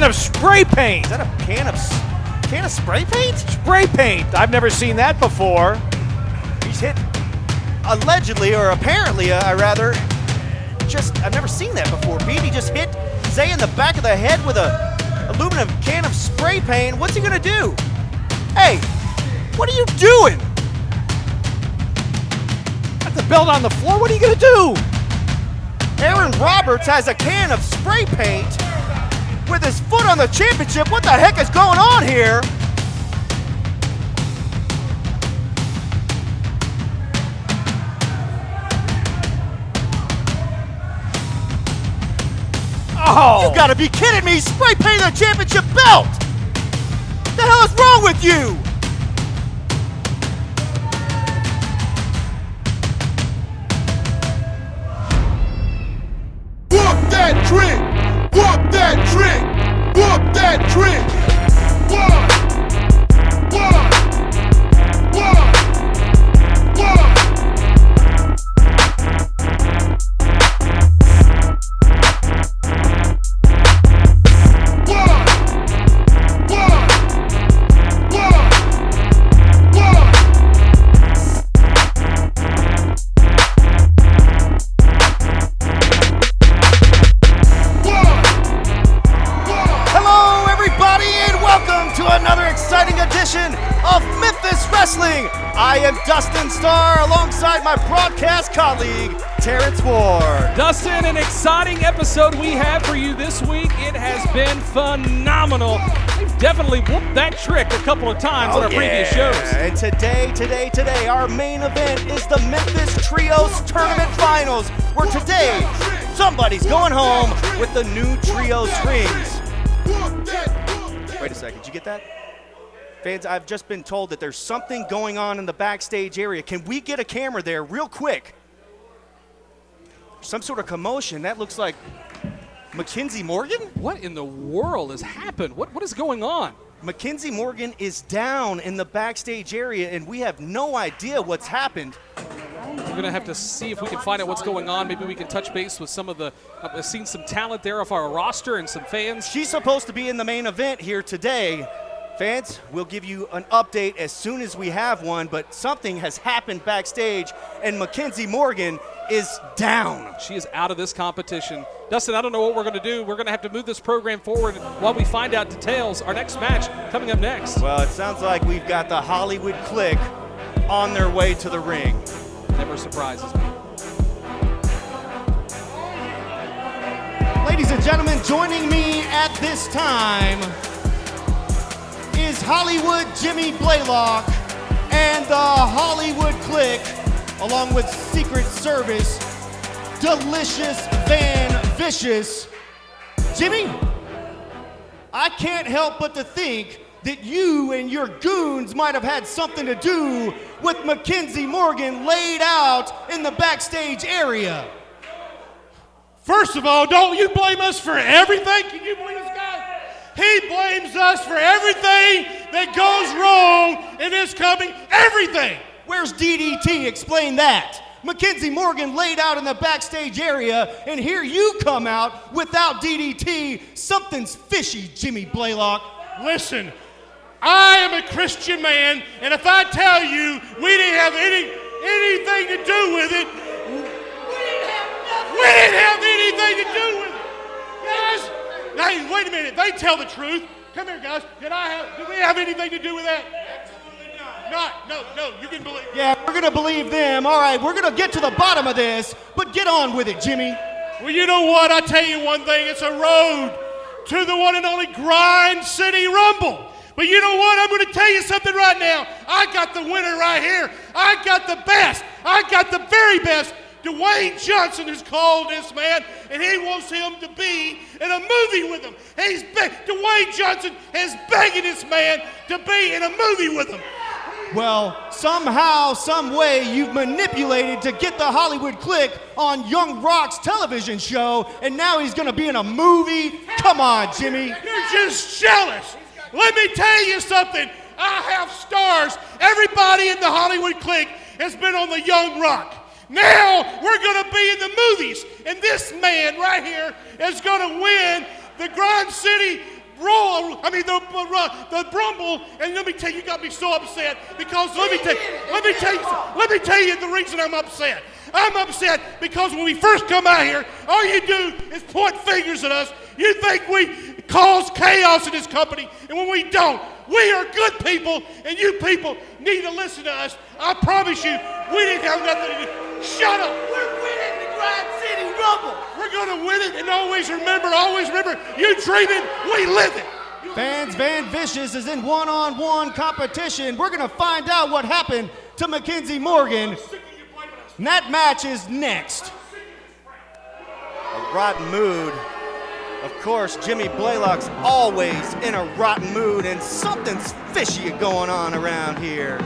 of spray paint. Is that a can of spray paint? Spray paint. I've never seen that before. He's hit, allegedly, or apparently, I've never seen that before. Beatty just hit Zay in the back of the head with a aluminum can of spray paint. What's he gonna do? Hey, what are you doing? Got the belt on the floor. What are you gonna do? Aaron Roberts has a can of spray paint with his foot on the championship. What the heck is going on here? Oh! You gotta be kidding me! Spray painting the championship belt! What the hell is wrong with you? Whoop that trick! Whoop that trick! Whoop that trick! One! Of Memphis Wrestling. I am Dustin Starr alongside my broadcast colleague, Terrence Ward. Dustin, an exciting episode we have for you this week. It has been phenomenal. We've definitely whooped that trick a couple of times on our previous shows. And today, our main event is the Memphis Trios Tournament Finals, where today, somebody's going home with the new Trios rings. Wait a second, did you get that? Fans, I've just been told that there's something going on in the backstage area. Can we get a camera there real quick? Some sort of commotion. That looks like Mackenzie Morgan? What in the world has happened? What is going on? Mackenzie Morgan is down in the backstage area, and we have no idea what's happened. We're going to have to see if we can find out what's going on. Maybe we can touch base with some of the I've seen some talent there of our roster and some fans. She's supposed to be in the main event here today. Fans, we'll give you an update as soon as we have one, but something has happened backstage, and Mackenzie Morgan is down. She is out of this competition. Dustin, I don't know what we're going to do. We're going to have to move this program forward while we find out details. Our next match coming up next. Well, it sounds like we've got the Hollywood Clique on their way to the ring. Never surprises me. Ladies and gentlemen, joining me at this time is Hollywood Jimmy Blaylock and the Hollywood Clique, along with Secret Service, Delicious Van Vicious. Jimmy, I can't help but to think that you and your goons might have had something to do with Mackenzie Morgan laid out in the backstage area. First of all, don't you blame us for everything? Can you believe this guy? He blames us for everything that goes wrong in this company. Everything. Where's DDT? Explain that. Mackenzie Morgan laid out in the backstage area, and here you come out without DDT. Something's fishy, Jimmy Blaylock. Listen, I am a Christian man, and if I tell you we didn't have anything to do with it, we didn't have anything to do with it. Guys, hey, wait a minute. They tell the truth. Come here, guys. Do we have anything to do with that? Absolutely not. No, you can believe. Yeah, we're going to believe them. All right, we're going to get to the bottom of this, but get on with it, Jimmy. Well, you know what? I tell you one thing. It's a road to the one and only Grind City Rumble. But you know what? I'm going to tell you something right now. I got the winner right here. I got the best. I got the very best. Dwayne Johnson has called this man, and he wants him to be in a movie with him. Dwayne Johnson is begging this man to be in a movie with him. Well, somehow, some way, you've manipulated to get the Hollywood Clique on Young Rock's television show, and now he's going to be in a movie? Come on, Jimmy. You're just jealous. Let me tell you something. I have stars. Everybody in the Hollywood Clique has been on the Young Rock. Now we're going to be in the movies, and this man right here is going to win the Grind City the Brumble, and let me tell you, got me so upset because let me tell you the reason I'm upset. I'm upset because when we first come out here, all you do is point fingers at us. You think we cause chaos in this company, and when we don't, we are good people, and you people need to listen to us. I promise you, we didn't have nothing to do. Shut up. We're winning the Grind City Rumble. We're going to win it, and always remember, you dream it, we live it. Fans, Van Vicious is in one-on-one competition. We're going to find out what happened to Mackenzie Morgan. And that match is next. A rotten mood. Of course, Jimmy Blaylock's always in a rotten mood, and something's fishy going on around here.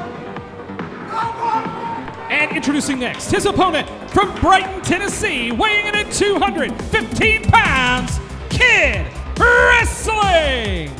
And introducing next, his opponent from Brighton, Tennessee, weighing in at 215 pounds, Kid Wrestling!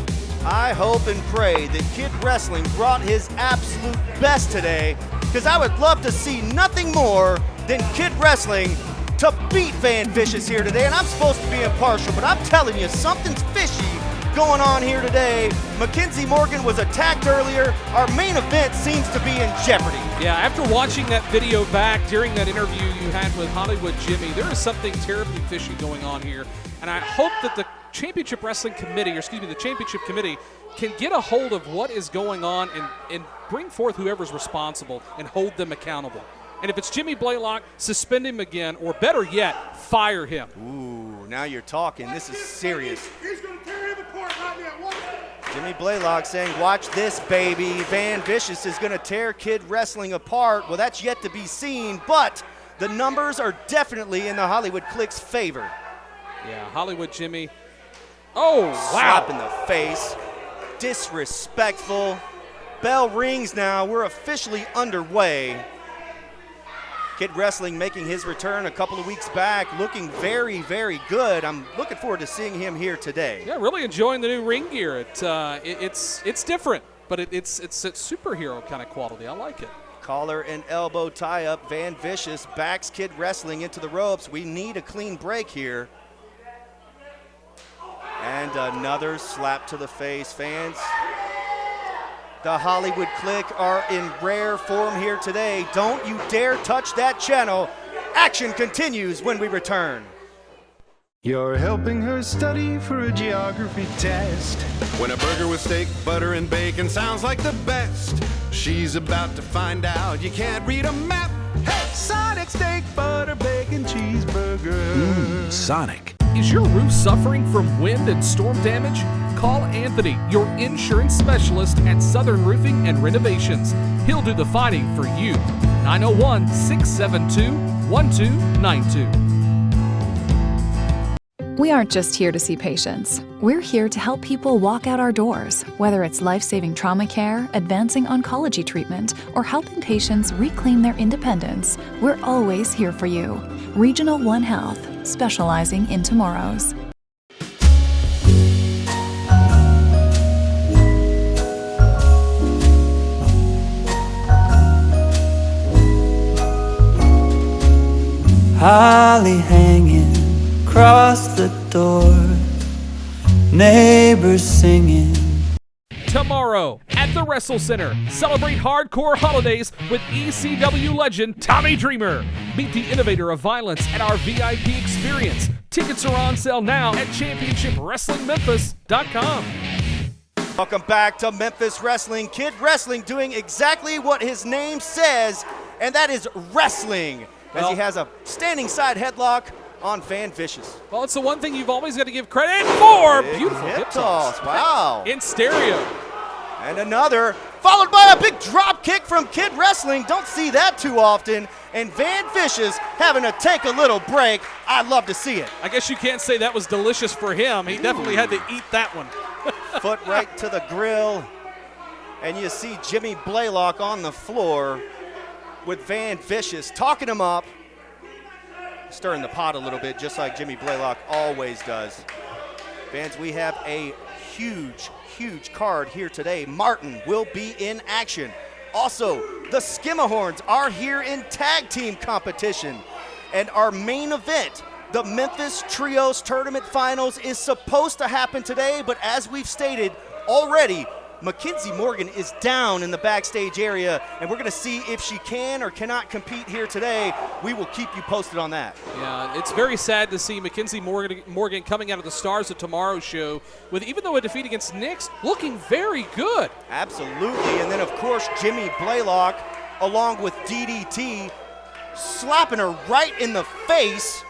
I hope and pray that Kid Wrestling brought his absolute best today, because I would love to see nothing more than Kid Wrestling to beat Van Vicious here today. And I'm supposed to be impartial, but I'm telling you, something's fishy going on here today. Mackenzie Morgan was attacked earlier. Our main event seems to be in jeopardy. Yeah, after watching that video back during that interview you had with Hollywood Jimmy, there is something terribly fishy going on here. And I hope that the Championship Wrestling Committee, the Championship Committee, can get a hold of what is going on and bring forth whoever's responsible and hold them accountable. And if it's Jimmy Blaylock, suspend him again, or better yet, fire him. Ooh, now you're talking. This is serious. He's going to tear him apart right now. Watch it. Jimmy Blaylock saying, watch this, baby. Van Vicious is going to tear Kid Wrestling apart. Well, that's yet to be seen, but the numbers are definitely in the Hollywood Clique's favor. Yeah, Hollywood Jimmy. Oh, wow. Slap in the face. Disrespectful. Bell rings now. We're officially underway. Kid Wrestling making his return a couple of weeks back, looking very, very good. I'm looking forward to seeing him here today. Yeah, really enjoying the new ring gear. It's different, but it's a superhero kind of quality. I like it. Collar and elbow tie-up. Van Vicious backs Kid Wrestling into the ropes. We need a clean break here. And another slap to the face. Fans, the Hollywood Clique are in rare form here today. Don't you dare touch that channel. Action continues when we return. You're helping her study for a geography test. When a burger with steak, butter, and bacon sounds like the best, she's about to find out you can't read a map. Hey, Sonic steak, butter, bacon, cheeseburger. Sonic. Is your roof suffering from wind and storm damage? Call Anthony, your insurance specialist at Southern Roofing and Renovations. He'll do the fighting for you. 901-672-1292. We aren't just here to see patients. We're here to help people walk out our doors, whether it's life-saving trauma care, advancing oncology treatment, or helping patients reclaim their independence. We're always here for you. Regional One Health, specializing in tomorrows. Holly hanging across the door, neighbors singing. Tomorrow at the Wrestle Center, celebrate hardcore holidays with ECW legend Tommy Dreamer. Meet the innovator of violence at our VIP experience. Tickets are on sale now at ChampionshipWrestlingMemphis.com. Welcome back to Memphis Wrestling. Kid Wrestling doing exactly what his name says, and that is wrestling, as he has a standing side headlock on Van Vicious. Well, it's the one thing you've always got to give credit for. Beautiful hip toss. Wow. In stereo. And another, followed by a big drop kick from Kid Wrestling. Don't see that too often. And Van Vicious having to take a little break. I love to see it. I guess you can't say that was delicious for him. He definitely had to eat that one. Foot right to the grill. And you see Jimmy Blaylock on the floor with Van Vicious talking him up, stirring the pot a little bit, just like Jimmy Blaylock always does. Fans, we have a huge card here today. Martin will be in action. Also, the Skimahorns are here in tag team competition. And our main event The Memphis Trios Tournament Finals is supposed to happen today, but as we've stated already, Mackenzie Morgan is down in the backstage area, and we're going to see if she can or cannot compete here today. We will keep you posted on that. Yeah, it's very sad to see Mackenzie Morgan coming out of the Stars of Tomorrow show with, even though a defeat against Nix, looking very good. Absolutely, and then of course Jimmy Blaylock along with DDT slapping her right in the face,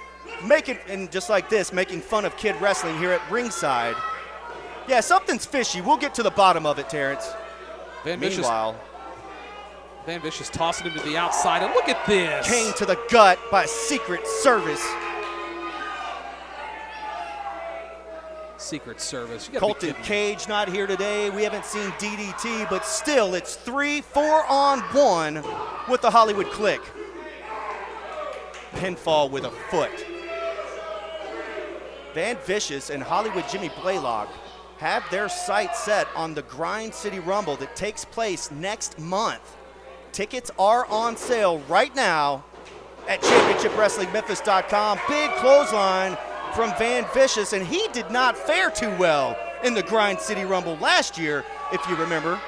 and just like this, making fun of Kid Wrestling here at ringside. Yeah, something's fishy. We'll get to the bottom of it, Terrence. Meanwhile, Van Vicious tossing him to the outside, and look at this. Cane to the gut by Secret Service. Secret Service. Colton Cage not here today. We haven't seen DDT, but still it's 3-4-on-1 with the Hollywood Clique. Pinfall with a foot. Van Vicious and Hollywood Jimmy Blaylock have their sights set on the Grind City Rumble that takes place next month. Tickets are on sale right now at championshipwrestlingmemphis.com. Big clothesline from Van Vicious, and he did not fare too well in the Grind City Rumble last year, if you remember.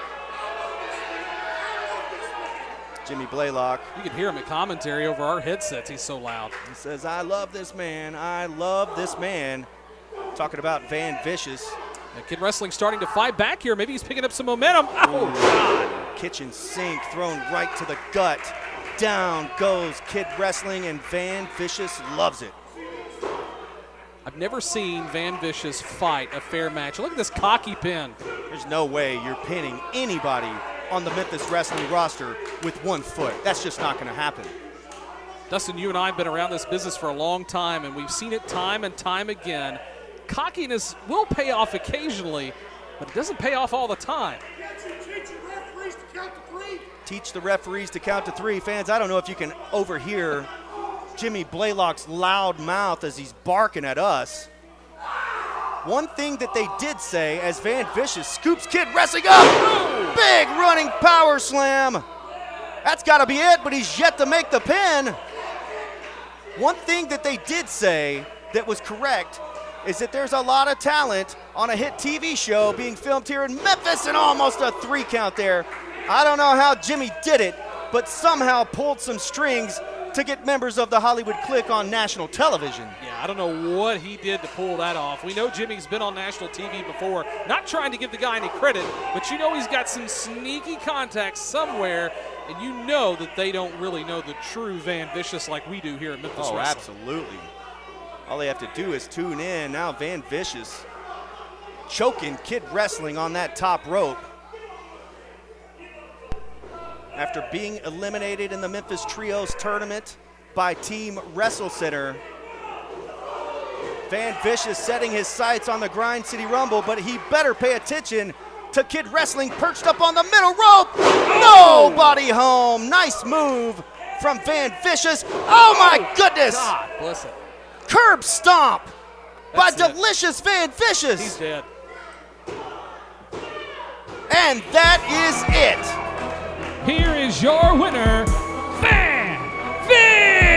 Jimmy Blaylock. You can hear him at commentary over our headsets. He's so loud. He says, I love this man. I love this man. Talking about Van Vicious. Kid Wrestling starting to fight back here. Maybe he's picking up some momentum. Oh, God. Kitchen sink thrown right to the gut. Down goes Kid Wrestling, and Van Vicious loves it. I've never seen Van Vicious fight a fair match. Look at this cocky pin. There's no way you're pinning anybody on the Memphis Wrestling roster with 1 foot. That's just not going to happen. Dustin, you and I have been around this business for a long time, and we've seen it time and time again. Cockiness will pay off occasionally, but it doesn't pay off all the time. Teach the referees to count to 3. Fans, I don't know if you can overhear Jimmy Blaylock's loud mouth as he's barking at us. One thing that they did say as Van Vicious scoops Kid Wrestling up. Big running power slam. That's got to be it, but he's yet to make the pin. One thing that they did say that was correct is that there's a lot of talent on a hit TV show being filmed here in Memphis, and almost a 3 count there. I don't know how Jimmy did it, but somehow pulled some strings to get members of the Hollywood Clique on national television. Yeah, I don't know what he did to pull that off. We know Jimmy's been on national TV before. Not trying to give the guy any credit, but you know he's got some sneaky contacts somewhere, and you know that they don't really know the true Van Vicious like we do here at Memphis Wrestling. Absolutely. All they have to do is tune in. Now Van Vicious choking Kid Wrestling on that top rope. After being eliminated in the Memphis Trios Tournament by Team Wrestle Center, Van Vicious setting his sights on the Grind City Rumble, but he better pay attention to Kid Wrestling perched up on the middle rope. Nobody home. Nice move from Van Vicious. Oh my goodness. God bless it. Curb stomp by Delicious Van Vicious. He's dead. And that is it. Here is your winner, Van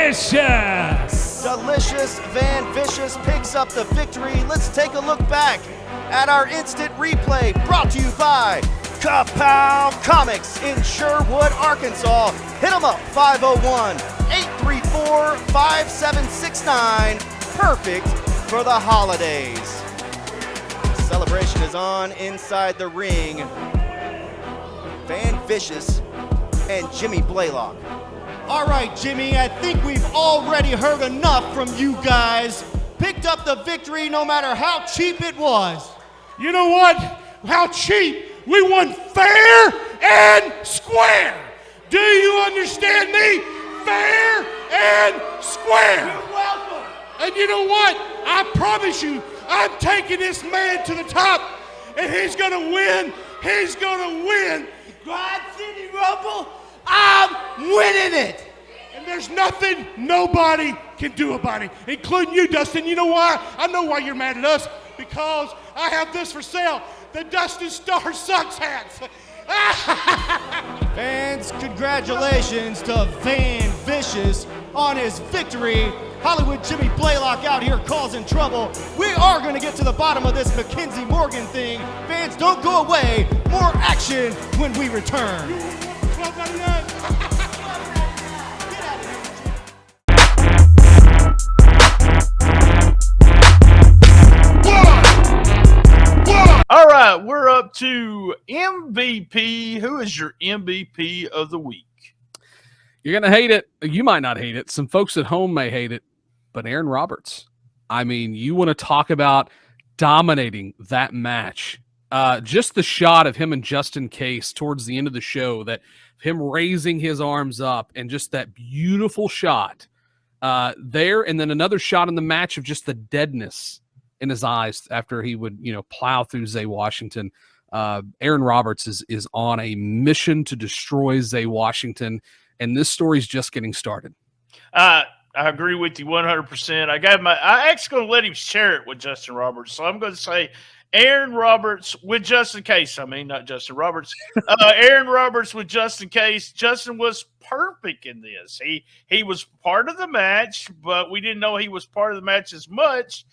Vicious. Delicious Van Vicious picks up the victory. Let's take a look back at our instant replay brought to you by Kapow Comics in Sherwood, Arkansas. Hit them up, 501-834-5769. Perfect for the holidays. Celebration is on inside the ring. Van Vicious and Jimmy Blaylock. All right, Jimmy, I think we've already heard enough from you guys. Picked up the victory no matter how cheap it was. You know what? How cheap? We won fair and square. Do you understand me? Fair and square. You're welcome. And you know what? I promise you, I'm taking this man to the top, and he's going to win. He's going to win. Grind City Rumble, I'm winning it. And there's nothing nobody can do about it, including you, Dustin. You know why? I know why you're mad at us. Because I have this for sale, the Dustin Star Sucks hats. Fans, congratulations to Van Vicious on his victory Hollywood Jimmy Blaylock out here causing trouble. We are going to get to the bottom of this Mackenzie Morgan thing. Fans, don't go away. More action when we return. All right, we're up to MVP. Who is your MVP of the week? You're going to hate it. You might not hate it. Some folks at home may hate it. But Aaron Roberts, I mean, you want to talk about dominating that match. Just the shot of him and Justin Case towards the end of the show, that him raising his arms up and just that beautiful shot there. And then another shot in the match of just the deadness in his eyes after he would, plow through Zay Washington. Aaron Roberts is on a mission to destroy Zay Washington. And this story's just getting started. I agree with you 100%. I actually going to let him share it with Justin Roberts. So I'm going to say Aaron Roberts with Justin Case. I mean, not Justin Roberts. Aaron Roberts with Justin Case. Justin was perfect in this. He was part of the match, but we didn't know he was part of the match as much.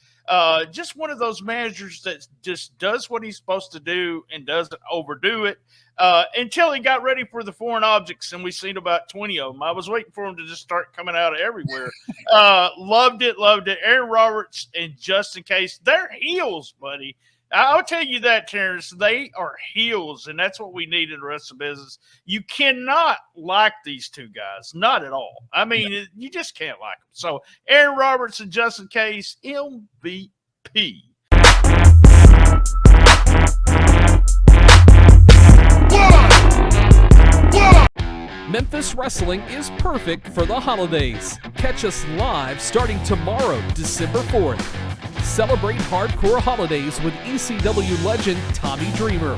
Just one of those managers that just does what he's supposed to do and doesn't overdo it. Until he got ready for the foreign objects, and we've seen about 20 of them. I was waiting for him to just start coming out of everywhere. Loved it. Aaron Roberts and Justin Case, they're heels, buddy. I'll tell you that, Terrence. They are heels, and that's what we need in the rest of the business. You cannot like these two guys. Not at all. I mean, you just can't like them. So, Aaron Roberts and Justin Case, MVP. Memphis Wrestling is perfect for the holidays. Catch us live starting tomorrow, December 4th. Celebrate hardcore holidays with ECW legend Tommy Dreamer.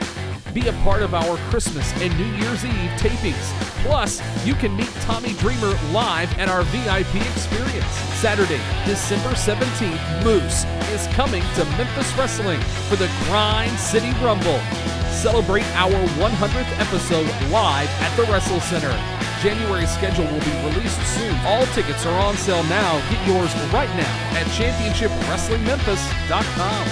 Be a part of our Christmas and New Year's Eve tapings. Plus, you can meet Tommy Dreamer live at our VIP experience. Saturday, December 17th, Moose is coming to Memphis Wrestling for the Grind City Rumble. Celebrate our 100th episode live at the Wrestle Center. January schedule will be released soon. All tickets are on sale now. Get yours right now at championshipwrestlingmemphis.com.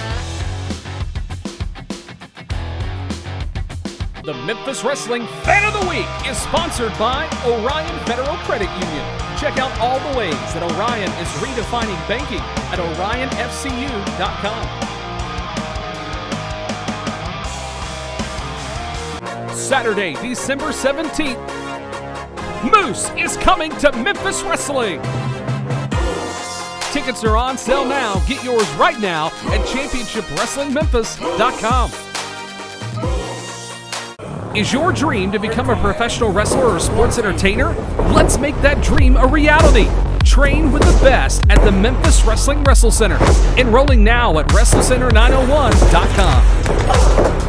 The Memphis Wrestling Fan of the Week is sponsored by Orion Federal Credit Union. Check out all the ways that Orion is redefining banking at orionfcu.com. Saturday, December 17th, Moose is coming to Memphis Wrestling. Tickets are on sale now. Get yours right now at championshipwrestlingmemphis.com. Is your dream to become a professional wrestler or sports entertainer? Let's make that dream a reality. Train with the best at the Memphis Wrestling Wrestle Center. Enrolling now at WrestleCenter901.com.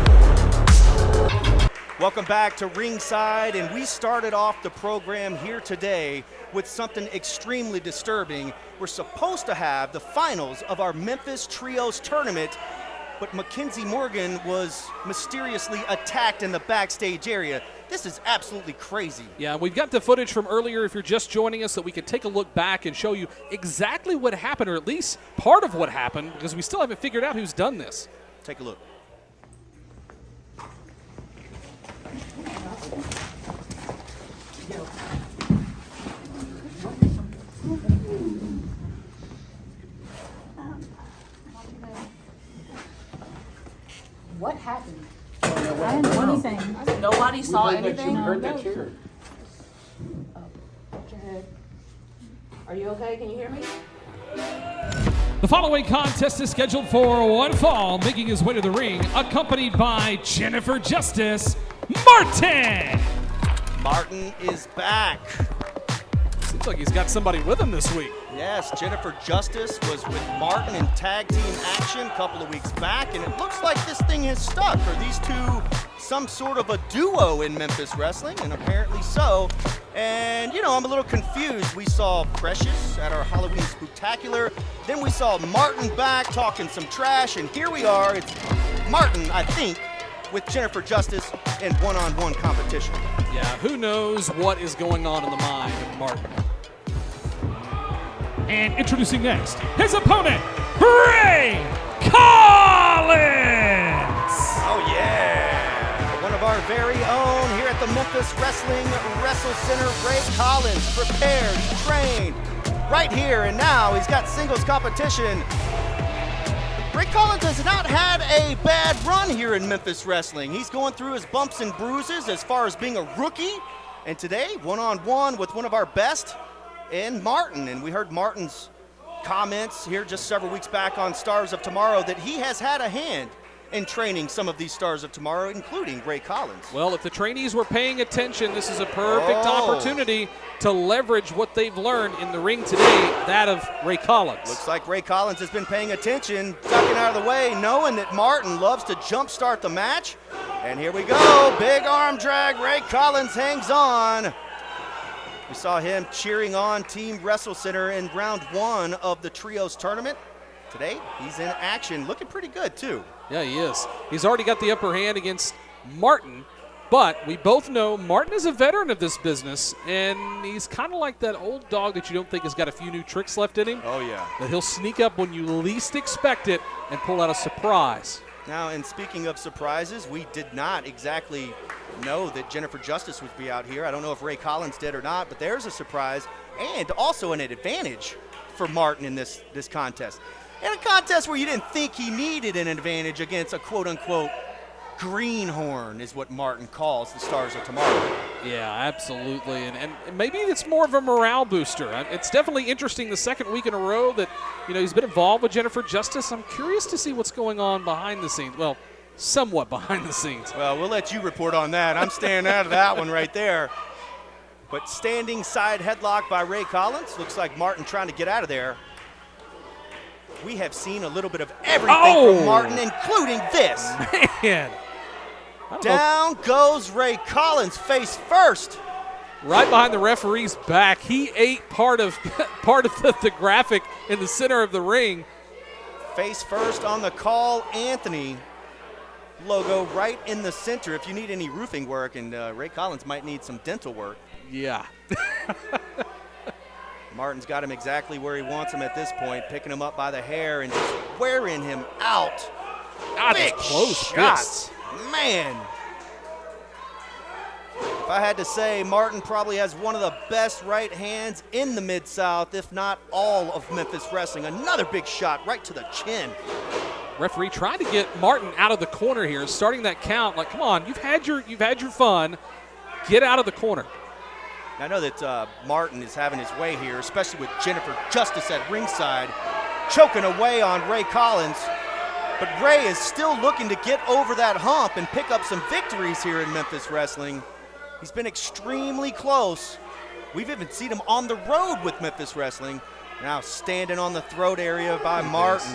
Welcome back to Ringside, and we started off the program here today with something extremely disturbing. We're supposed to have the finals of our Memphis Trios Tournament, but Mackenzie Morgan was mysteriously attacked in the backstage area. This is absolutely crazy. Yeah, we've got the footage from earlier if you're just joining us that we could take a look back and show you exactly what happened, or at least part of what happened, because we still haven't figured out who's done this. Take a look. What happened? I didn't know anything. Nobody saw anything? You heard that chair. Put your head. Are you okay? Can you hear me? The following contest is scheduled for one fall, making his way to the ring, accompanied by Jennifer Justice Martin. Martin is back. Seems like he's got somebody with him this week. Yes, Jennifer Justice was with Martin in tag team action a couple of weeks back, and it looks like this thing has stuck. Are these two some sort of a duo in Memphis wrestling? And apparently so. And, I'm a little confused. We saw Precious at our Halloween Spooktacular. Then we saw Martin back talking some trash, and here we are. It's Martin, I think, with Jennifer Justice in one-on-one competition. Yeah, who knows what is going on in the mind of Martin. And introducing next, his opponent, Ray Collins. Oh, yeah. One of our very own here at the Memphis Wrestling Wrestle Center, Ray Collins, prepared, trained, right here and now. He's got singles competition. Ray Collins has not had a bad run here in Memphis Wrestling. He's going through his bumps and bruises as far as being a rookie. And today, one-on-one with one of our best in Martin. And we heard Martin's comments here just several weeks back on Stars of Tomorrow that he has had a hand in training some of these Stars of Tomorrow, including Ray Collins. Well, if the trainees were paying attention, this is a perfect opportunity to leverage what they've learned in the ring today, that of Ray Collins. Looks like Ray Collins has been paying attention, ducking out of the way, knowing that Martin loves to jumpstart the match. And here we go, big arm drag, Ray Collins hangs on. We saw him cheering on Team Wrestle Center in round 1 of the Trios Tournament. Today, he's in action, looking pretty good too. Yeah, he is. He's already got the upper hand against Martin, but we both know Martin is a veteran of this business, and he's kind of like that old dog that you don't think has got a few new tricks left in him. Oh, yeah. That he'll sneak up when you least expect it and pull out a surprise. Now, and speaking of surprises, we did not exactly know that Jennifer Justice would be out here. I don't know if Ray Collins did or not, but there's a surprise and also an advantage for Martin in this contest. In a contest where you didn't think he needed an advantage against a quote-unquote greenhorn is what Martin calls the Stars of Tomorrow. Yeah, absolutely. And maybe it's more of a morale booster. It's definitely interesting the second week in a row that, he's been involved with Jennifer Justice. I'm curious to see what's going on behind the scenes. Well, somewhat behind the scenes. Well, we'll let you report on that. I'm staying out of that one right there. But standing side headlock by Ray Collins. Looks like Martin trying to get out of there. We have seen a little bit of everything from Martin, including this. Man. Down goes Ray Collins, face first. Right behind the referee's back. He ate part of the graphic in the center of the ring. Face first on the Call Anthony logo right in the center. If you need any roofing work, and Ray Collins might need some dental work. Yeah. Martin's got him exactly where he wants him at this point, picking him up by the hair and just wearing him out. Big close shots. Man. If I had to say, Martin probably has one of the best right hands in the Mid-South, if not all of Memphis Wrestling. Another big shot right to the chin. Referee trying to get Martin out of the corner here, starting that count. Like, come on, you've had your fun. Get out of the corner. I know that Martin is having his way here, especially with Jennifer Justice at ringside, choking away on Ray Collins. But Ray is still looking to get over that hump and pick up some victories here in Memphis Wrestling. He's been extremely close. We've even seen him on the road with Memphis Wrestling. Now standing on the throat area by Martin.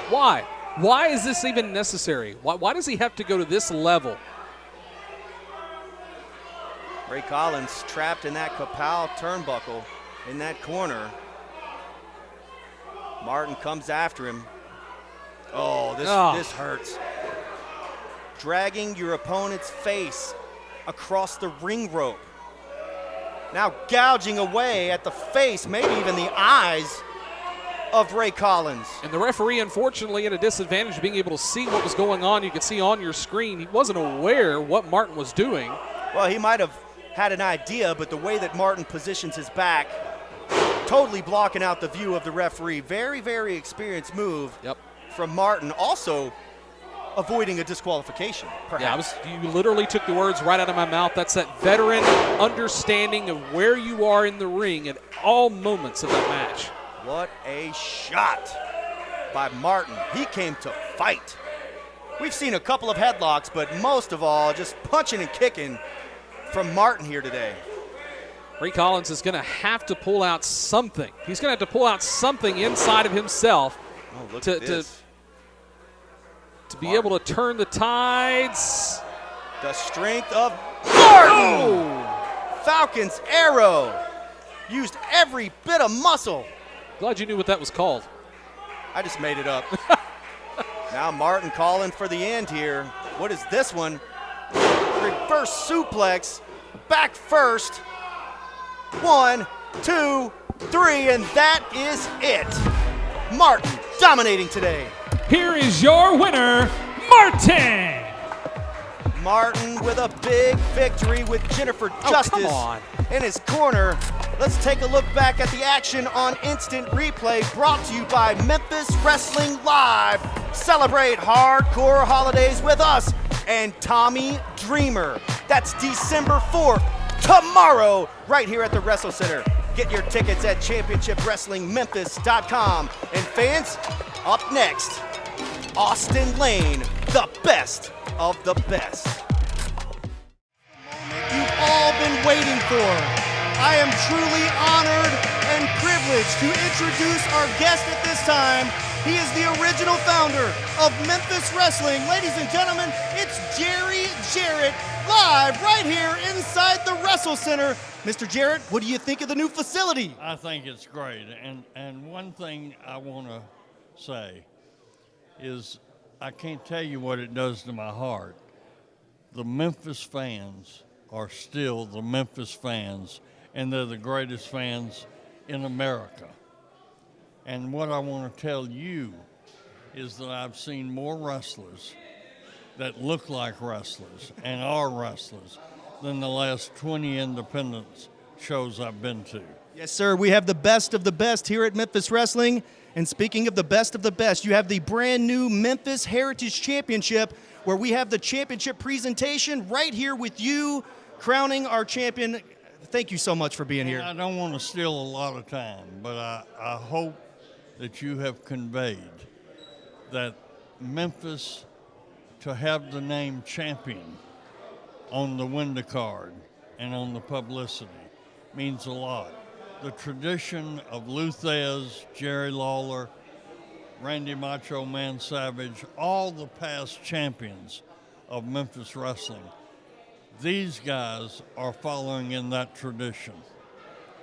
Why? Why is this even necessary? Why does he have to go to this level? Ray Collins trapped in that Kapow turnbuckle in that corner. Martin comes after him. Oh, this hurts. Dragging your opponent's face across the ring rope. Now gouging away at the face, maybe even the eyes of Ray Collins. And the referee, unfortunately, at a disadvantage of being able to see what was going on. You could see on your screen, he wasn't aware what Martin was doing. Well, he might have had an idea, but the way that Martin positions his back, totally blocking out the view of the referee. Very, very experienced move from Martin. Also avoiding a disqualification, perhaps. Yeah, you literally took the words right out of my mouth. That's that veteran understanding of where you are in the ring at all moments of that match. What a shot by Martin. He came to fight. We've seen a couple of headlocks, but most of all, just punching and kicking from Martin here today. Ray Collins is going to have to pull out something. He's going to have to pull out something inside of himself to be able to turn the tides. The strength of Martin. Falcon's arrow. Used every bit of muscle. Glad you knew what that was called. I just made it up. Now Martin calling for the end here. What is this one? Reverse suplex. Back first. 1, 2, 3, and that is it. Martin dominating today. Here is your winner, Martin. Martin with a big victory with Jennifer Justice in his corner. Let's take a look back at the action on Instant Replay, brought to you by Memphis Wrestling Live. Celebrate hardcore holidays with us and Tommy Dreamer. That's December 4th, tomorrow, right here at the Wrestle Center. Get your tickets at championshipwrestlingmemphis.com. And fans, up next, Austin Lane, the best of the best. You've all been waiting for. I am truly honored and privileged to introduce our guest at this time. He is the original founder of Memphis Wrestling. Ladies and gentlemen, it's Jarrett, live right here inside the Wrestle Center. Mr. Jarrett, what do you think of the new facility? I think it's great. And one thing I want to say is I can't tell you what it does to my heart. The Memphis fans are still the Memphis fans, and they're the greatest fans in America. And what I want to tell you is that I've seen more wrestlers that look like wrestlers and are wrestlers than the last 20 independent shows I've been to. Yes, sir. We have the best of the best here at Memphis Wrestling. And speaking of the best, you have the brand new Memphis Heritage Championship, where we have the championship presentation right here with you, crowning our champion. Thank you so much for being here. I don't want to steal a lot of time, but I hope that you have conveyed that Memphis, to have the name champion on the window card and on the publicity, means a lot. The tradition of Luthez, Jerry Lawler, Randy Macho Man Savage, all the past champions of Memphis Wrestling, these guys are following in that tradition.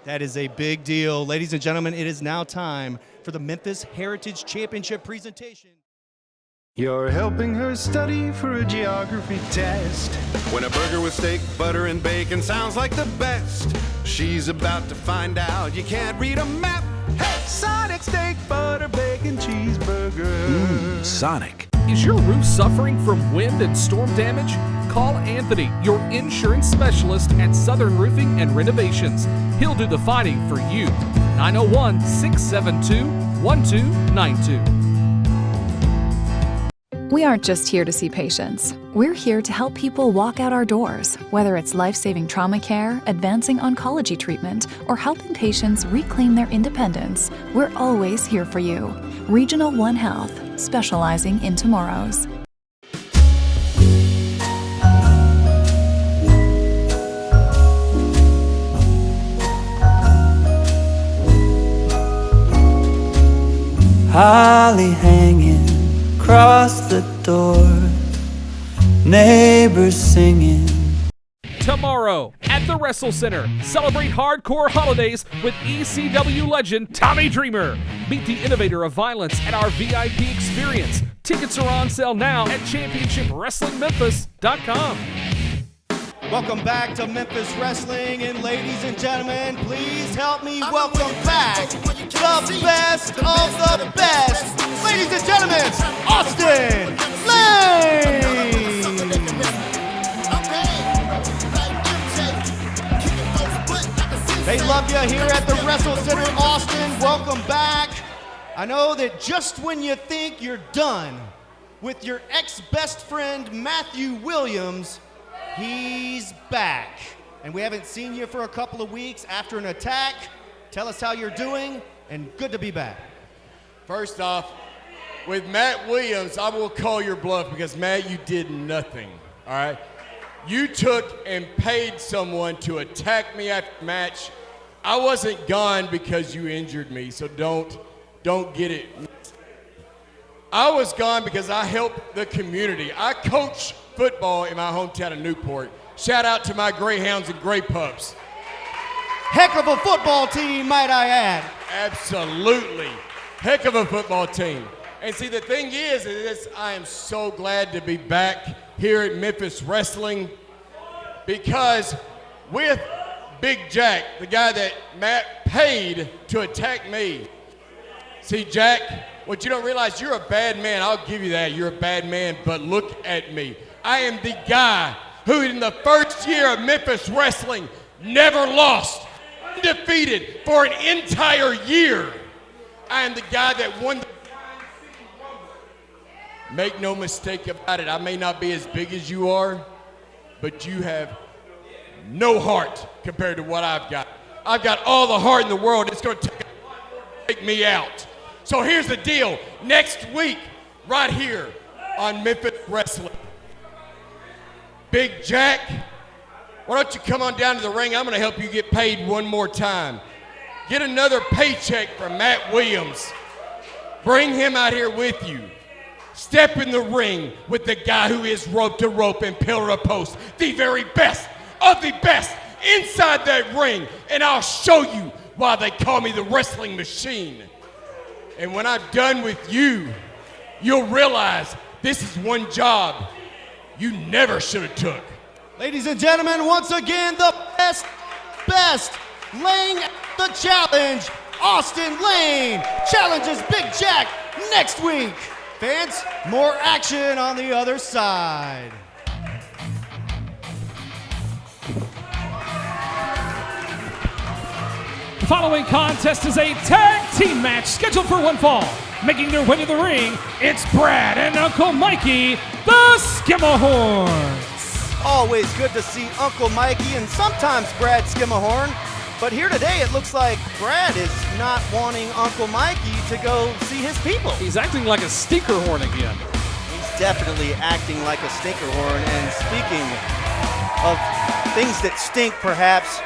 That is a big deal. Ladies and gentlemen, it is now time for the Memphis Heritage Championship presentation. You're helping her study for a geography test. When a burger with steak, butter, and bacon sounds like the best, she's about to find out you can't read a map. Hey, Sonic steak, butter, bacon, cheeseburger. Sonic. Is your roof suffering from wind and storm damage? Call Anthony, your insurance specialist at Southern Roofing and Renovations. He'll do the fighting for you. 901-672-1292. We aren't just here to see patients. We're here to help people walk out our doors, whether it's life-saving trauma care, advancing oncology treatment, or helping patients reclaim their independence. We're always here for you. Regional One Health, specializing in tomorrows. Holly hanging across the door, neighbors singing. Tomorrow at the Wrestle Center, celebrate hardcore holidays with ECW legend Tommy Dreamer. Meet the innovator of violence at our VIP experience. Tickets are on sale now at championshipwrestlingmemphis.com. Welcome back to Memphis Wrestling, and ladies and gentlemen, please help me welcome back the best of the best. Ladies and gentlemen, Austin Lane! They love you here at the Wrestle Center, Austin. Welcome back. I know that just when you think you're done with your ex-best friend, Matthew Williams, he's back. And we haven't seen you for a couple of weeks after an attack. Tell us how you're doing, and good to be back. First off, with Matt Williams, I will call your bluff because, Matt, you did nothing, all right? You took and paid someone to attack me after the match. I wasn't gone because you injured me, so don't get it. I was gone because I helped the community. I coach football in my hometown of Newport. Shout out to my Greyhounds and Grey Pups. Heck of a football team, might I add. Absolutely. Heck of a football team. And see, the thing is I am so glad to be back here at Memphis Wrestling, because with Big Jack, the guy that Matt paid to attack me. See, Jack, what you don't realize, you're a bad man. I'll give you that. You're a bad man, but look at me. I am the guy who in the first year of Memphis wrestling never lost, undefeated for an entire year. I am the guy that won the Make no mistake about it, I may not be as big as you are, but you have no heart compared to what I've got. I've got all the heart in the world. It's going to take me out. So here's the deal. Next week, right here on Memphis Wrestling, Big Jack, why don't you come on down to the ring? I'm going to help you get paid one more time. Get another paycheck from Matt Williams. Bring him out here with you. Step in the ring with the guy who is rope to rope and pillar to post, the very best of the best inside that ring, and I'll show you why they call me the wrestling machine. And when I'm done with you, you'll realize this is one job you never should have took. Ladies and gentlemen, once again, the best laying the challenge. Austin Lane challenges Big Jack next week. Fans, more action on the other side. The following contest is a tag team match scheduled for one fall. Making their way to the ring, it's Brad and Uncle Mikey, the Skimmerhorns. Always good to see Uncle Mikey and sometimes Brad Skimmerhorn. But here today, it looks like Brad is not wanting Uncle Mikey to go see his people. He's acting like a stinker horn again. He's definitely acting like a stinker horn. And speaking of things that stink, perhaps,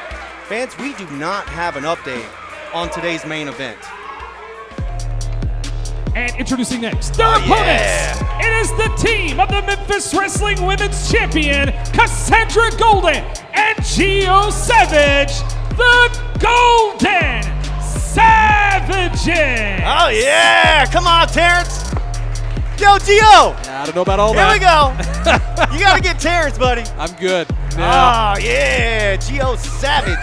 fans, we do not have an update on today's main event. And introducing next, their opponents. It is the team of the Memphis Wrestling Women's Champion, Cassandra Golden and Gio Savage, the Golden Savages. Oh yeah, come on, Terrence. Yo, Gio. I don't know about all Here that. we go. You gotta get Terrence, buddy. I'm good. Oh yeah, Gio Savage.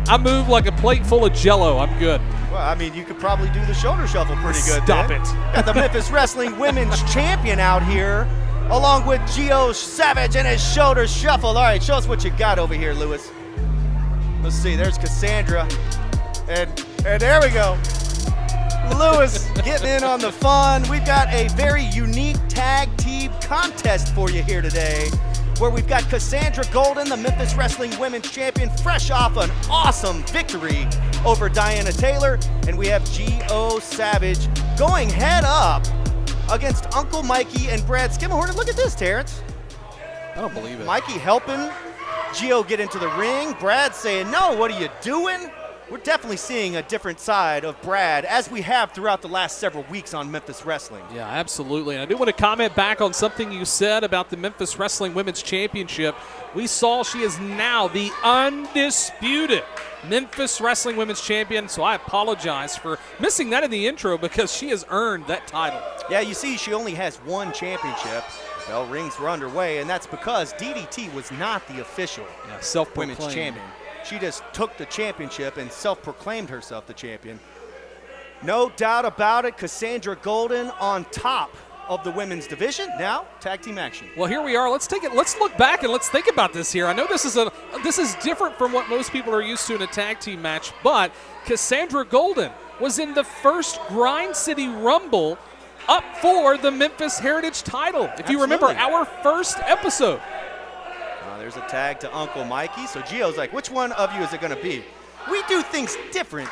I move like a plate full of Jello. I'm good. Well, I mean, you could probably do the shoulder shuffle pretty good. Stop then. it. Got the Memphis Wrestling Women's Champion out here, along with Gio Savage and his shoulder shuffle. All right, show us what you got over here, Lewis. Let's see, there's Cassandra. And there we go. Lewis getting in on the fun. We've got a very unique tag team contest for you here today, where we've got Cassandra Golden, the Memphis Wrestling Women's Champion, fresh off an awesome victory over Diana Taylor, and we have Gio Savage going head up against Uncle Mikey and Brad Skimmerhorn. And look at this, Terrence. I don't believe it. Mikey helping Gio get into the ring. Brad saying, no, what are you doing? We're definitely seeing a different side of Brad, as we have throughout the last several weeks on Memphis Wrestling. Yeah, absolutely. And I do want to comment back on something you said about the Memphis Wrestling Women's Championship. We saw she is now the undisputed Memphis Wrestling Women's Champion, so I apologize for missing that in the intro because she has earned that title. Yeah, you see, she only has one championship. Bell rings were underway, and that's because DDT was not the official self-proclaimed women's champion. She just took the championship and self-proclaimed herself the champion. No doubt about it, Cassandra Golden on top of the women's division. Now, tag team action. Well, here we are. Let's look back and let's think about this here. I know this is different from what most people are used to in a tag team match, but Cassandra Golden was in the first Grind City Rumble up for the Memphis Heritage title. If you remember our first episode. There's a tag to Uncle Mikey. So Gio's like, which one of you is it going to be? We do things different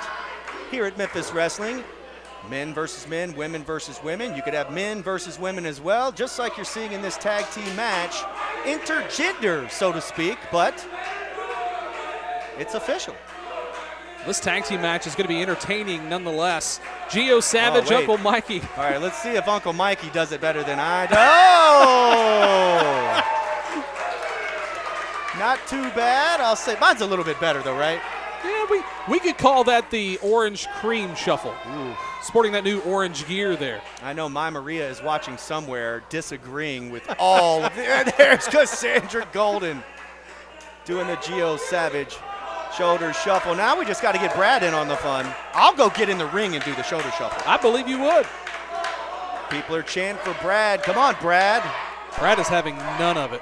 here at Memphis Wrestling. Men versus men, women versus women. You could have men versus women as well, just like you're seeing in this tag team match. Intergender, so to speak, but it's official. This tag team match is going to be entertaining nonetheless. Gio Savage, Uncle Mikey. All right, let's see if Uncle Mikey does it better than I do. Oh! Not too bad. I'll say mine's a little bit better though, right? Yeah, we could call that the orange cream shuffle. Ooh. Sporting that new orange gear there. I know my Maria is watching somewhere disagreeing with all of it. There's Cassandra Golden doing the Gio Savage Shoulder shuffle. Now we just got to get Brad in on the fun. I'll go get in the ring and do the shoulder shuffle. I believe you would. People are chanting for Brad. Come on, Brad. Brad is having none of it.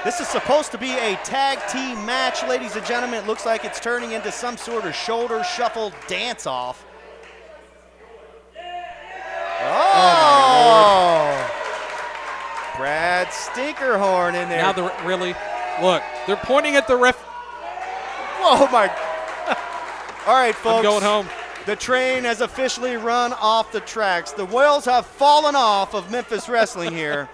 This is supposed to be a tag team match, ladies and gentlemen. It looks like it's turning into some sort of shoulder shuffle dance-off. Oh! Brad Stinkerhorn in there. Now really, look, they're pointing at the ref. Whoa, my. All right, folks. I'm going home. The train has officially run off the tracks. The wheels have fallen off of Memphis Wrestling here.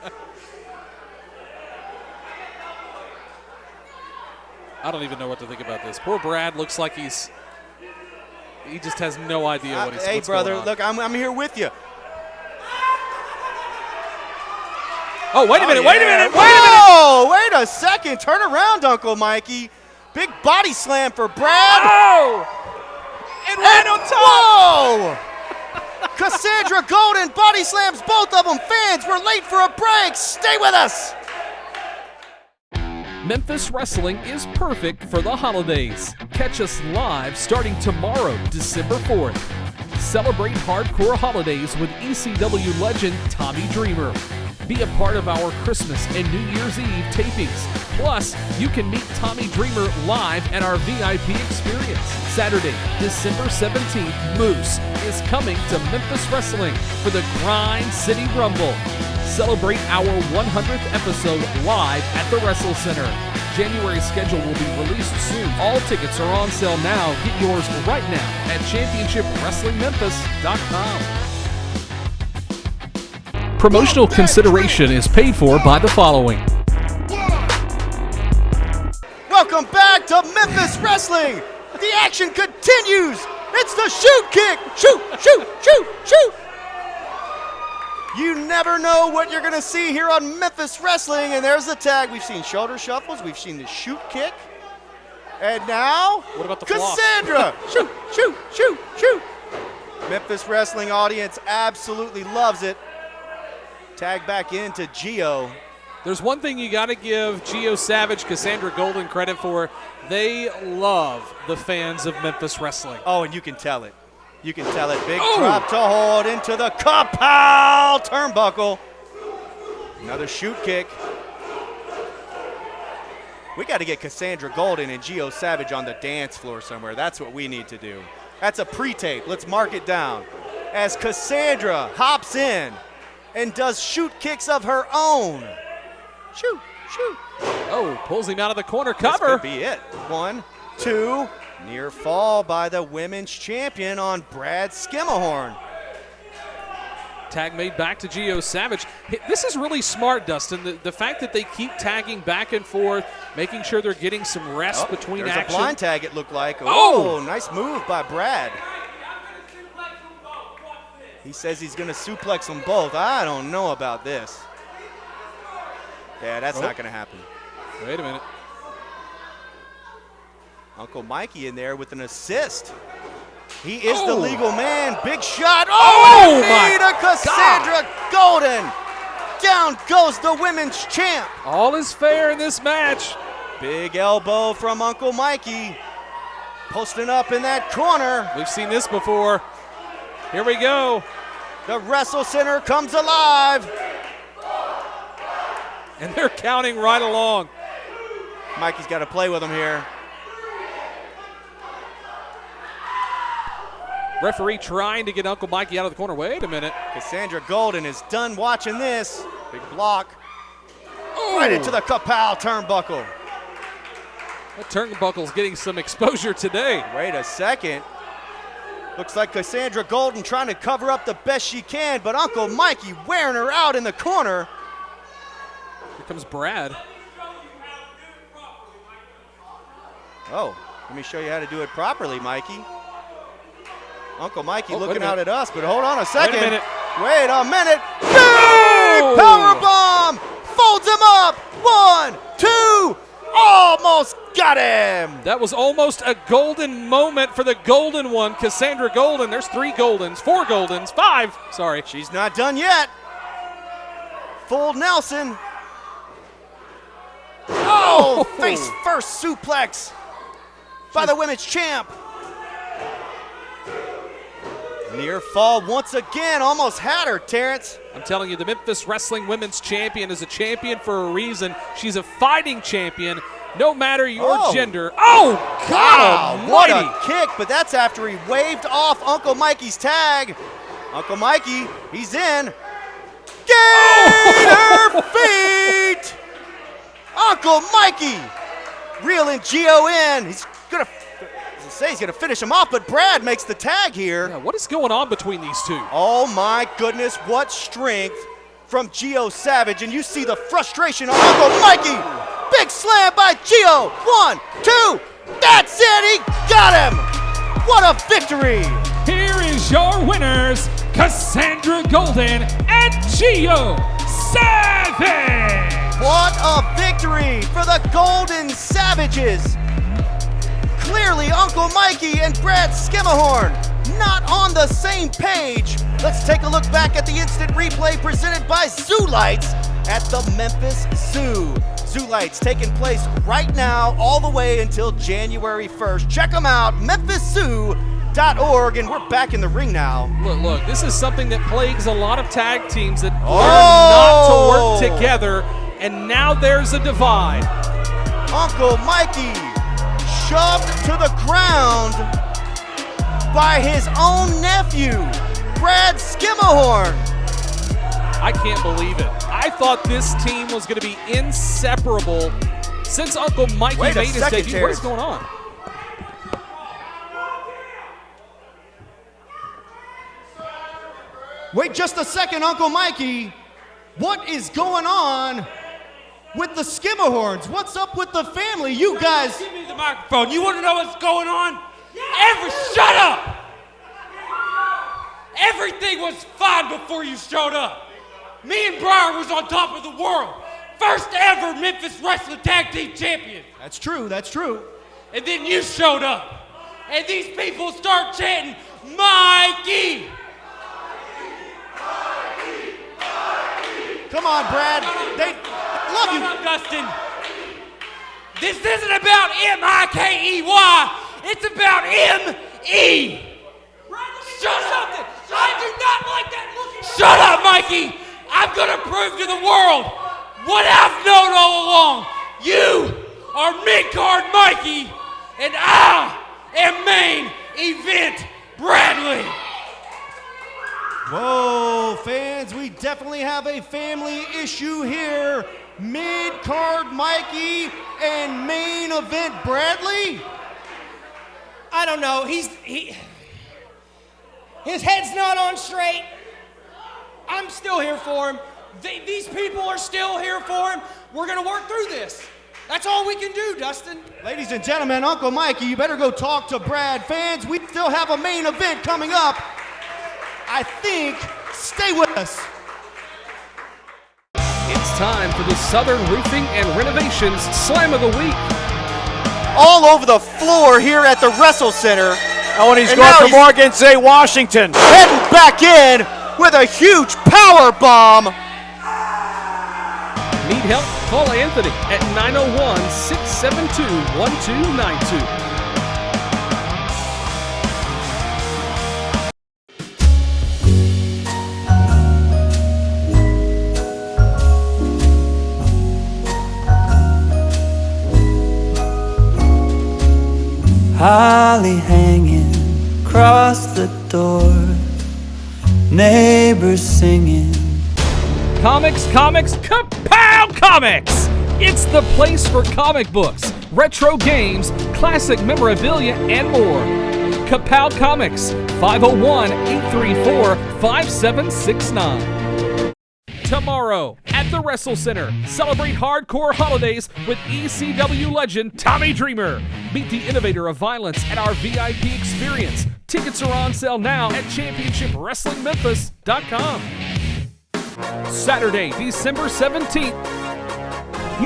I don't even know what to think about this. Poor Brad looks like he just has no idea what he's Hey, brother, look, I'm here with you. Oh, wait a minute, yeah. wait a minute, Whoa, wait a second. Turn around, Uncle Mikey. Big body slam for Brad. Oh! And right on top. Whoa! Cassandra Golden body slams both of them. Fans, we're late for a break. Stay with us. Memphis Wrestling is perfect for the holidays. Catch us live starting tomorrow, December 4th. Celebrate hardcore holidays with ECW legend Tommy Dreamer. Be a part of our Christmas and New Year's Eve tapings. Plus, you can meet Tommy Dreamer live at our VIP experience. Saturday, December 17th, Moose is coming to Memphis Wrestling for the Grind City Rumble. Celebrate our 100th episode live at the Wrestle Center. January schedule will be released soon. All tickets are on sale now. Get yours right now at championshipwrestlingmemphis.com. Promotional consideration is paid for by the following. Welcome back to Memphis Wrestling. The action continues. It's the shoot kick. Shoot, shoot, shoot, shoot. You never know what you're going to see here on Memphis Wrestling. And there's the tag. We've seen shoulder shuffles. We've seen the shoot kick. And now, what about the Cassandra. Shoot, shoot, shoot, shoot. Memphis Wrestling audience absolutely loves it. Tag back into Gio. There's one thing you got to give Gio Savage, Cassandra Golden credit for. They love the fans of Memphis Wrestling. Oh, and you can tell it. You can tell it. Big drop to hold into the Kapow turnbuckle. Another shoot kick. We got to get Cassandra Golden and Gio Savage on the dance floor somewhere. That's what we need to do. That's a pre-tape. Let's mark it down. As Cassandra hops in and does shoot kicks of her own. Shoot, shoot. Oh, pulls him out of the corner cover. This could be it. 1, 2. Near fall by the women's champion on Brad Skimahorn. Tag made back to Gio Savage. This is really smart, Dustin. The fact that they keep tagging back and forth, making sure they're getting some rest between there's action. A blind tag, it looked like. Oh, nice move by Brad. He says he's going to suplex them both. I don't know about this. Yeah, that's not going to happen. Wait a minute. Uncle Mikey in there with an assist. He is the legal man. Big shot. My to Cassandra Golden. Down goes the women's champ. All is fair in this match. Big elbow from Uncle Mikey. Posting up in that corner. We've seen this before. Here we go. The Wrestle Center comes alive. And they're counting right along. Mikey's got to play with him here. Referee trying to get Uncle Mikey out of the corner. Wait a minute. Cassandra Golden is done watching this. Big block. Right into the Kapow turnbuckle. That turnbuckle's getting some exposure today. Wait a second. Looks like Cassandra Golden trying to cover up the best she can, but Uncle Mikey wearing her out in the corner. Here comes Brad. Oh, let me show you how to do it properly, Mikey. Uncle Mikey looking out at us, but hold on a second. Wait a minute. Wait a minute. Big power bomb. Folds him up. 1, 2. Almost got him. That was almost a golden moment for the golden one, Cassandra Golden. There's 3 Goldens, 4 Goldens, 5. Sorry. She's not done yet. Full Nelson. Oh, face first suplex. by the women's champ. Near fall once again, almost had her, Terrence. I'm telling you, the Memphis Wrestling Women's Champion is a champion for a reason. She's a fighting champion, no matter your gender. Oh, God wow, what almighty. a kick, but that's after he waved off Uncle Mikey's tag. Uncle Mikey, he's in. Gator feet! Uncle Mikey reeling Gio in. He's going to finish him off, but Brad makes the tag here. Yeah, what is going on between these two? Oh my goodness, what strength from Gio Savage, and you see the frustration on Uncle Mikey. Big slam by Gio. 1, 2, that's it, he got him. What a victory. Here is your winners, Cassandra Golden and Gio Savage. What a victory for the Golden Savages. Clearly, Uncle Mikey and Brad Skimmerhorn not on the same page. Let's take a look back at the instant replay presented by Zoo Lights at the Memphis Zoo. Zoo Lights taking place right now all the way until January 1st. Check them out, memphiszoo.org, and we're back in the ring now. Look, this is something that plagues a lot of tag teams that learn not to work together, and now there's a divide. Uncle Mikey shoved to the ground by his own nephew, Brad Skimmerhorn. I can't believe it. I thought this team was going to be inseparable since Uncle Mikey made his debut. What is going on? Wait just a second, Uncle Mikey. What is going on with the Skimmerhorns? What's up with the family? You guys. Give me the microphone. You want to know what's going on? Shut up! Everything was fine before you showed up. Me and Brian was on top of the world. First ever Memphis Wrestling Tag Team Champions. That's true, that's true. And then you showed up. And these people start chanting, Mikey! Come on, Brad. They love you. Dustin. This isn't about M-I-K-E-Y. It's about M-E. Shut up. I do not like that look. Shut up, Mikey. I'm going to prove to the world what I've known all along. You are mid-card Mikey, and I am main event Bradley. Whoa, fans, we definitely have a family issue here. Mid-card Mikey and main event Bradley? I don't know. His head's not on straight. I'm still here for him. These people are still here for him. We're going to work through this. That's all we can do, Dustin. Ladies and gentlemen, Uncle Mikey, you better go talk to Brad. Fans, we still have a main event coming up. I think, stay with us. It's time for the Southern Roofing and Renovations Slam of the Week. All over the floor here at the Wrestle Center. Oh, and he's going for more against Zay Washington. Heading back in with a huge power bomb. Need help? Call Anthony at 901-672-1292. Holly hanging across the door, neighbors singing. Comics, Kapow Comics! It's the place for comic books, retro games, classic memorabilia, and more. Kapow Comics, 501-834-5769. Tomorrow at the Wrestle Center, celebrate hardcore holidays with ECW legend Tommy Dreamer. Meet the innovator of violence at our VIP experience. Tickets are on sale now at ChampionshipWrestlingMemphis.com. Saturday, December 17th,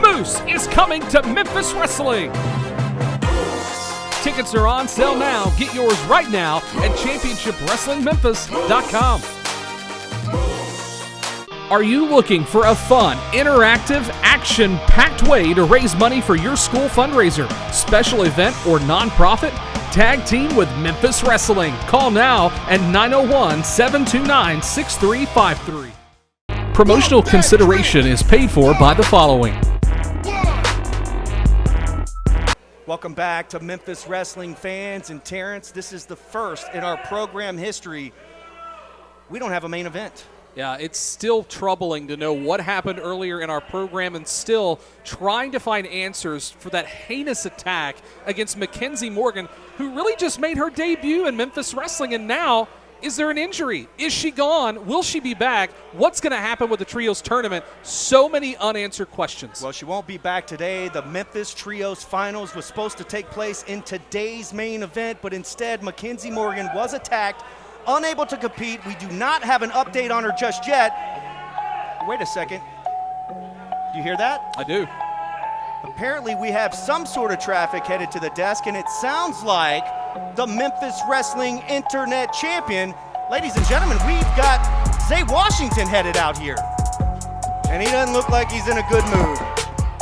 Moose is coming to Memphis Wrestling. Tickets are on sale now. Get yours right now at ChampionshipWrestlingMemphis.com. Are you looking for a fun, interactive, action-packed way to raise money for your school fundraiser, special event, or nonprofit? Tag team with Memphis Wrestling. Call now at 901-729-6353. Promotional consideration is paid for by the following. Welcome back to Memphis Wrestling fans. And Terrence, this is the first in our program history. We don't have a main event. Yeah, it's still troubling to know what happened earlier in our program and still trying to find answers for that heinous attack against Mackenzie Morgan, who really just made her debut in Memphis Wrestling. And now, is there an injury? Is she gone? Will she be back? What's going to happen with the Trios Tournament? So many unanswered questions. Well, she won't be back today. The Memphis Trios Finals was supposed to take place in today's main event, but instead Mackenzie Morgan was attacked, unable to compete. We do not have an update on her just yet. Wait a second. Do you hear that? I do. Apparently we have some sort of traffic headed to the desk, and it sounds like the Memphis Wrestling Internet Champion. Ladies and gentlemen, we've got Zay Washington headed out here. And he doesn't look like he's in a good mood.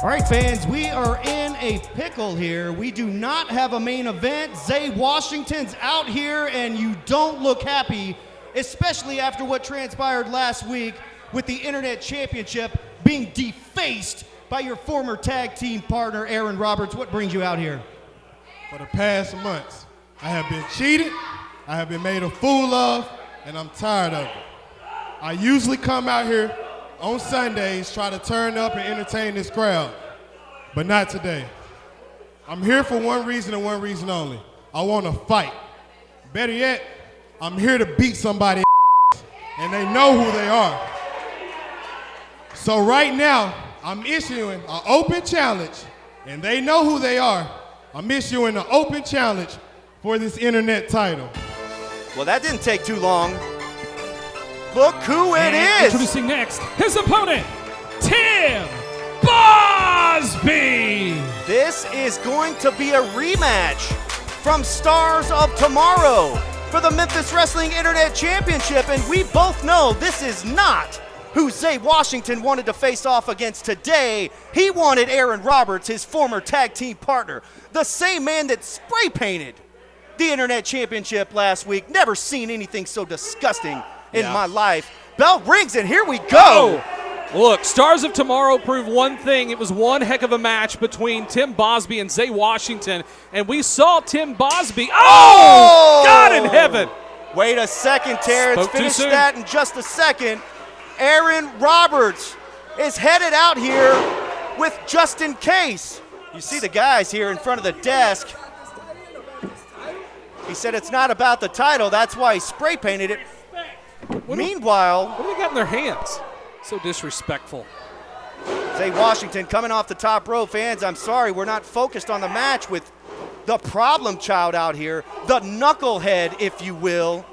All right, fans, we are in a pickle here. We do not have a main event. Zay Washington's out here, and you don't look happy, especially after what transpired last week with the Internet Championship being defaced by your former tag team partner, Aaron Roberts. What brings you out here? For the past months, I have been cheated, I have been made a fool of, and I'm tired of it. I usually come out here on Sundays, try to turn up and entertain this crowd, but not today. I'm here for one reason and one reason only. I want to fight. Better yet, I'm here to beat somebody and they know who they are. So right now, I'm issuing an open challenge, and they know who they are. I'm issuing an open challenge for this internet title. Well, that didn't take too long. Look who it is! Introducing next, his opponent, Tim Bosby! This is going to be a rematch from Stars of Tomorrow for the Memphis Wrestling Internet Championship, and we both know this is not who Zay Washington wanted to face off against today. He wanted Aaron Roberts, his former tag team partner, the same man that spray painted the Internet Championship last week. Never seen anything so disgusting in my life. Bell rings, and here we go. Look, Stars of Tomorrow proved one thing. It was one heck of a match between Tim Bosby and Zay Washington, and we saw Tim Bosby. Oh! God in heaven! Wait a second, Terrence. Finish that in just a second. Aaron Roberts is headed out here with Just In Case. You see the guys here in front of the desk. He said it's not about the title. That's why he spray painted it. Meanwhile, what do they got in their hands? So disrespectful. Zay Washington coming off the top row. Fans, I'm sorry, we're not focused on the match with the problem child out here, the knucklehead, if you will.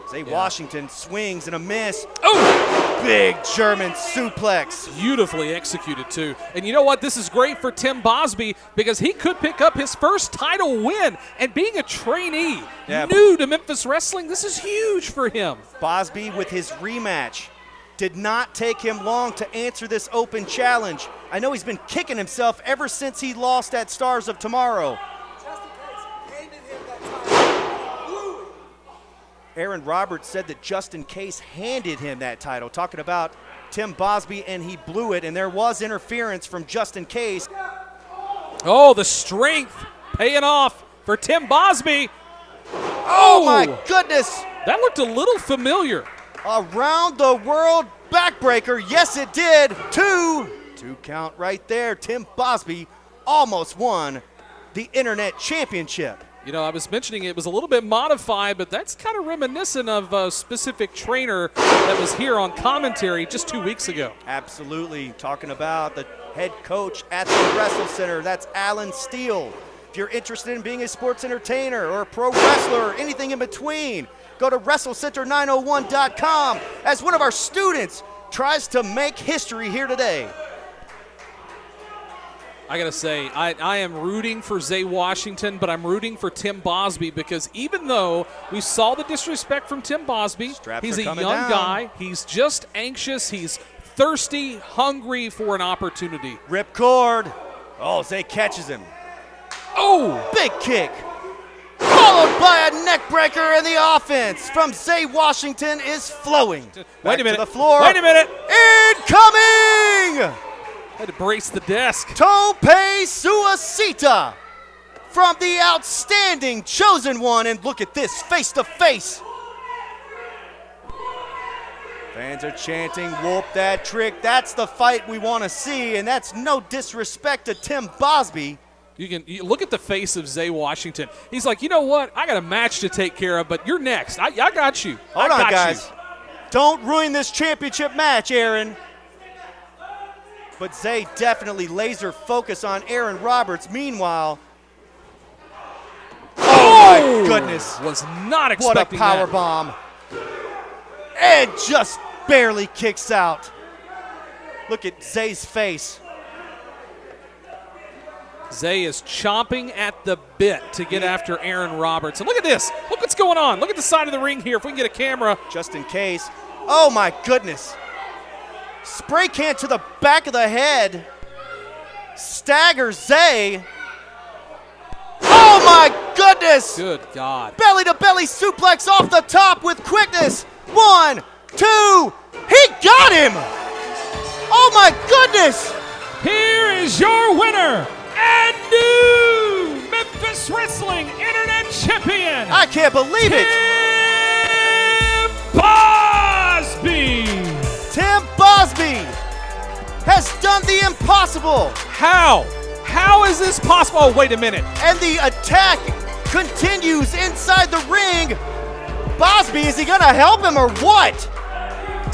Zay Washington swings and a miss. Oh! Big German suplex. Beautifully executed, too. And you know what? This is great for Tim Bosby because he could pick up his first title win. And being a trainee, new to Memphis Wrestling, this is huge for him. Bosby with his rematch. Did not take him long to answer this open challenge. I know he's been kicking himself ever since he lost at Stars of Tomorrow. Aaron Roberts said that Just In Case handed him that title, talking about Tim Bosby, and he blew it, and there was interference from Just In Case. Oh, the strength paying off for Tim Bosby. Oh my goodness. That looked a little familiar. Around the world backbreaker. Yes, it did. Two count right there. Tim Bosby almost won the Internet Championship. You know, I was mentioning it was a little bit modified, but that's kind of reminiscent of a specific trainer that was here on commentary just 2 weeks ago. Absolutely. Talking about the head coach at the Wrestle Center. That's Alan Steele. If you're interested in being a sports entertainer or a pro wrestler or anything in between, go to WrestleCenter901.com as one of our students tries to make history here today. I got to say, I am rooting for Zay Washington, but I'm rooting for Tim Bosby because even though we saw the disrespect from Tim Bosby, he's a young guy. He's just anxious. He's thirsty, hungry for an opportunity. Rip cord. Oh, Zay catches him. Oh! Big kick. Followed by a neck breaker, and the offense from Zay Washington is flowing. Wait a minute. To the floor. Wait a minute. Incoming! Had to brace the desk. Tope Suicida from the outstanding Chosen One. And look at this, face to face. Fans are chanting, whoop that trick. That's the fight we want to see, and that's no disrespect to Tim Bosby. You look at the face of Zay Washington. He's like, you know what? I got a match to take care of, but you're next. I got you. Hold on, guys. Don't ruin this championship match, Aaron. But Zay definitely laser focus on Aaron Roberts. Meanwhile, oh my goodness. Was not expecting that. What a power bomb. And just barely kicks out. Look at Zay's face. Zay is chomping at the bit to get after Aaron Roberts. And look at this. Look what's going on. Look at the side of the ring here. If we can get a camera. Just in case. Oh my goodness. Spray can to the back of the head. Staggers Zay. Oh my goodness. Good God. Belly to belly suplex off the top with quickness. 1, 2. He got him. Oh my goodness. Here is your winner and new Memphis Wrestling Internet Champion. I can't believe it. Tim Bosby. Tim Bosby has done the impossible. How? How is this possible? Oh, wait a minute. And the attack continues inside the ring. Bosby, is he going to help him or what?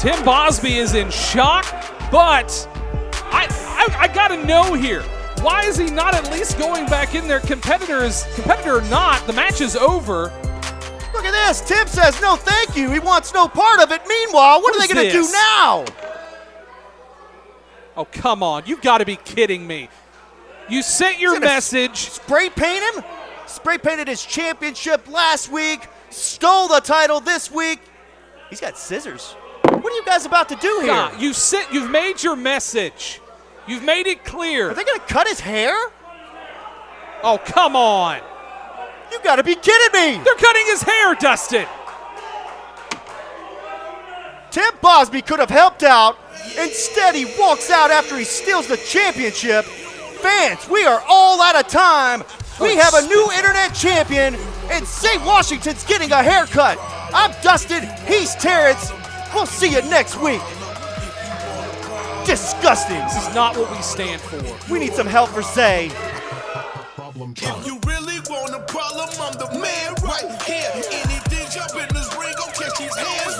Tim Bosby is in shock, but I got to know here. Why is he not at least going back in there? Competitor or not, the match is over. Look at this. Tim says no thank you. He wants no part of it. Meanwhile, what are they going to do now? Oh, come on. You've got to be kidding me. You sent your message. Spray paint him? Spray painted his championship last week. Stole the title this week. He's got scissors. What are you guys about to do here? God, you've made your message. You've made it clear. Are they going to cut his hair? Oh, come on. You got to be kidding me. They're cutting his hair, Dustin. Tim Bosby could have helped out. Instead, he walks out after he steals the championship. Fans, we are all out of time. We have a new internet champion, and Zay Washington's getting a haircut. I'm Dustin. He's Terrence. We'll see you next week. Disgusting. This is not what we stand for. We need some help for Zay. If you really want a problem, I'm the man right here. Anything jump in this ring, go catch these hands.